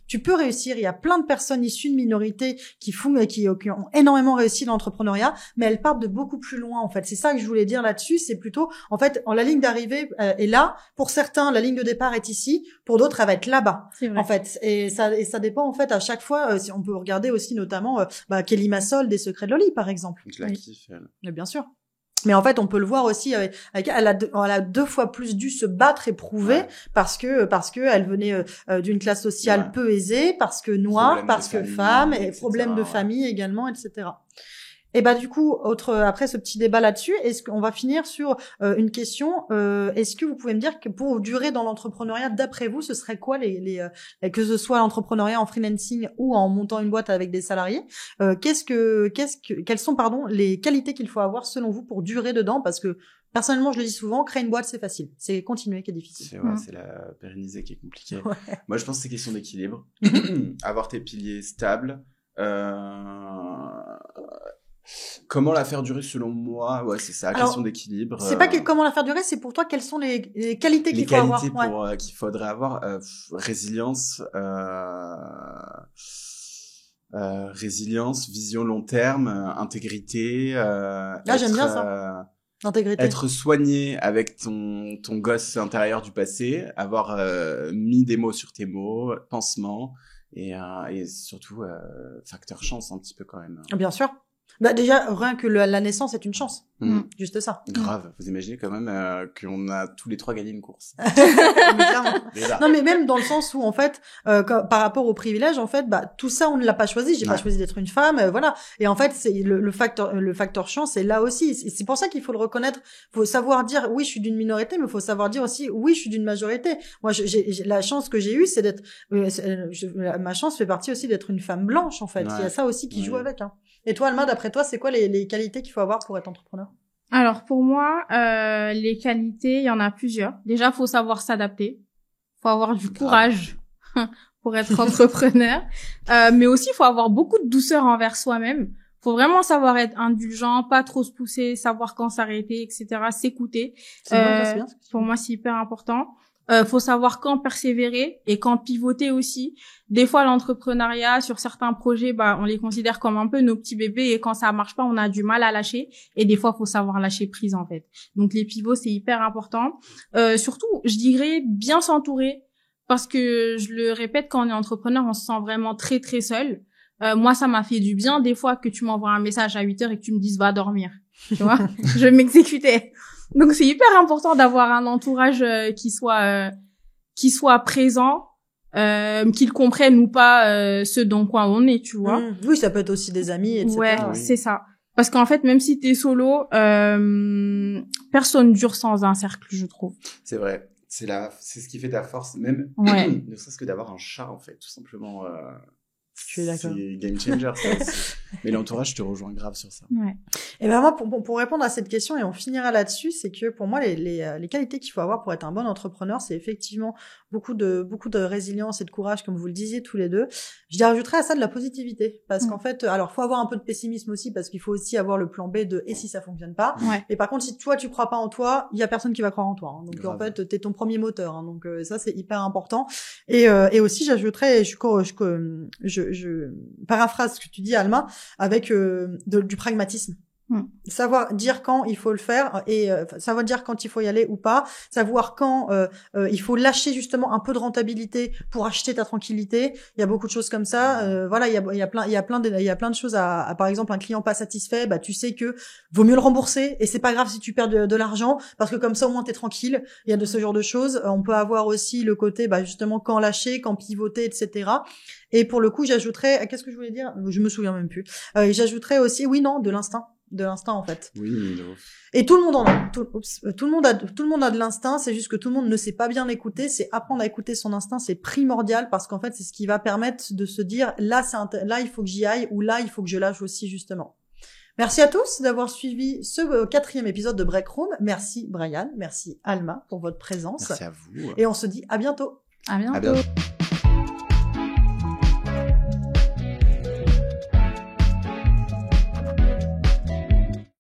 tu peux réussir. Il y a plein de personnes issues de minorités qui ont énormément réussi dans l'entrepreneuriat, mais elles partent de beaucoup plus loin, en fait. C'est ça que je voulais dire là-dessus. C'est plutôt, en fait, la ligne d'arrivée est là. Pour certains, la ligne de départ est ici. Pour d'autres, elle va être là-bas. En fait. Et ça dépend, en fait, à chaque fois. Si on peut regarder aussi, notamment, Kelly Massol des Secrets de Loli, par exemple. Je la kiffe, elle. Mais bien sûr. Mais en fait, on peut le voir aussi elle a 2 fois plus dû se battre et prouver parce que elle venait d'une classe sociale peu aisée, parce que noire, parce que femme, et problème de famille également, etc. Et du coup, après ce petit débat là-dessus, est-ce qu'on va finir sur une question, est-ce que vous pouvez me dire que pour durer dans l'entrepreneuriat, d'après vous, ce serait quoi que ce soit l'entrepreneuriat en freelancing ou en montant une boîte avec des salariés, quelles sont les qualités qu'il faut avoir selon vous pour durer dedans? Parce que personnellement, je le dis souvent, créer une boîte, c'est facile. C'est continuer qui est difficile. C'est la pérenniser qui est compliquée. Moi, je pense que c'est question d'équilibre. Avoir tes piliers stables. Comment la faire durer selon moi? Ouais, c'est ça, question d'équilibre. C'est pas comment la faire durer, c'est pour toi quelles sont les qualités qu'il faut avoir. Les qualités qu'il faudrait avoir, résilience, vision long terme, intégrité. J'aime bien ça. Intégrité. Être soigné avec ton gosse intérieur du passé, avoir mis des mots sur tes mots, pansement, et surtout facteur chance un petit peu quand même. Bien sûr. Déjà, rien que la naissance est une chance. Juste ça. Grave. Vous imaginez quand même qu'on a tous les 3 gagné une course. Non, mais même dans le sens où, en fait, par rapport au privilège, en fait, tout ça, on ne l'a pas choisi. J'ai pas choisi d'être une femme, voilà. Et en fait, c'est le facteur chance est là aussi. C'est pour ça qu'il faut le reconnaître. Faut savoir dire, oui, je suis d'une minorité, mais faut savoir dire aussi, oui, je suis d'une majorité. Moi, j'ai la chance que j'ai eue, c'est d'être, ma chance fait partie aussi d'être une femme blanche, en fait. Il y a ça aussi qui joue avec, hein. Et toi, Alma, d'après toi, c'est quoi les qualités qu'il faut avoir pour être entrepreneur? Alors, pour moi, les qualités, il y en a plusieurs. Déjà, faut savoir s'adapter. Faut avoir du courage pour être entrepreneur. Mais aussi, faut avoir beaucoup de douceur envers soi-même. Faut vraiment savoir être indulgent, pas trop se pousser, savoir quand s'arrêter, etc., s'écouter. C'est bien. Pour moi, c'est hyper important. Faut savoir quand persévérer et quand pivoter aussi. Des fois, l'entrepreneuriat, sur certains projets, on les considère comme un peu nos petits bébés, et quand ça marche pas, on a du mal à lâcher. Et des fois, faut savoir lâcher prise, en fait. Donc, les pivots, c'est hyper important. Surtout, je dirais bien s'entourer, parce que je le répète, quand on est entrepreneur, on se sent vraiment très, très seul. Moi, ça m'a fait du bien, des fois, que tu m'envoies un message à 8h et que tu me dises, va dormir. Tu vois? Je m'exécutais. Donc, c'est hyper important d'avoir un entourage qui soit présent, qu'ils comprennent ou pas ce dans quoi on est, tu vois. Oui, ça peut être aussi des amis, etc. Ouais, c'est ça. Parce qu'en fait, même si t'es solo, personne dure sans un cercle, je trouve. C'est vrai. C'est ce qui fait ta force, même ne serait-ce que d'avoir un chat, en fait, tout simplement. Je suis d'accord. C'est game changer, ça aussi. Mais l'entourage, je te rejoins grave sur ça. Ouais. Et moi, pour répondre à cette question, et on finira là-dessus, c'est que pour moi, les qualités qu'il faut avoir pour être un bon entrepreneur, c'est effectivement beaucoup de résilience et de courage, comme vous le disiez tous les deux. Je rajouterais à ça de la positivité, parce qu'en fait, alors faut avoir un peu de pessimisme aussi, parce qu'il faut aussi avoir le plan B de et si ça fonctionne pas. Ouais. Et par contre, si toi tu crois pas en toi, il y a personne qui va croire en toi. Hein. Donc grave. en fait, t'es ton premier moteur. Hein. Donc ça c'est hyper important. Et aussi, j'ajouterais, je paraphrase ce que tu dis, Alma, avec du pragmatisme. Savoir dire quand il faut le faire et savoir dire quand il faut y aller ou pas, savoir quand il faut lâcher justement un peu de rentabilité pour acheter ta tranquillité. Il y a beaucoup de choses comme ça. Voilà, il y a plein de choses à par exemple un client pas satisfait, bah tu sais que vaut mieux le rembourser et c'est pas grave si tu perds de l'argent parce que comme ça au moins t'es tranquille. Il y a de ce genre de choses. On peut avoir aussi le côté bah justement quand lâcher, quand pivoter, etc. Et pour le coup, j'ajouterais, qu'est-ce que je voulais dire? Je me souviens même plus. J'ajouterais aussi, de l'instinct en fait. Oui, non. Et tout le monde en a. Tout le monde a de l'instinct. C'est juste que tout le monde ne sait pas bien l'écouter. C'est apprendre à écouter son instinct, c'est primordial parce qu'en fait, c'est ce qui va permettre de se dire là, là, il faut que j'y aille ou là, il faut que je lâche aussi justement. Merci à tous d'avoir suivi ce 4e épisode de Break Room. Merci Brian, merci Alma pour votre présence. Merci à vous. Et on se dit à bientôt. À bientôt. À bientôt.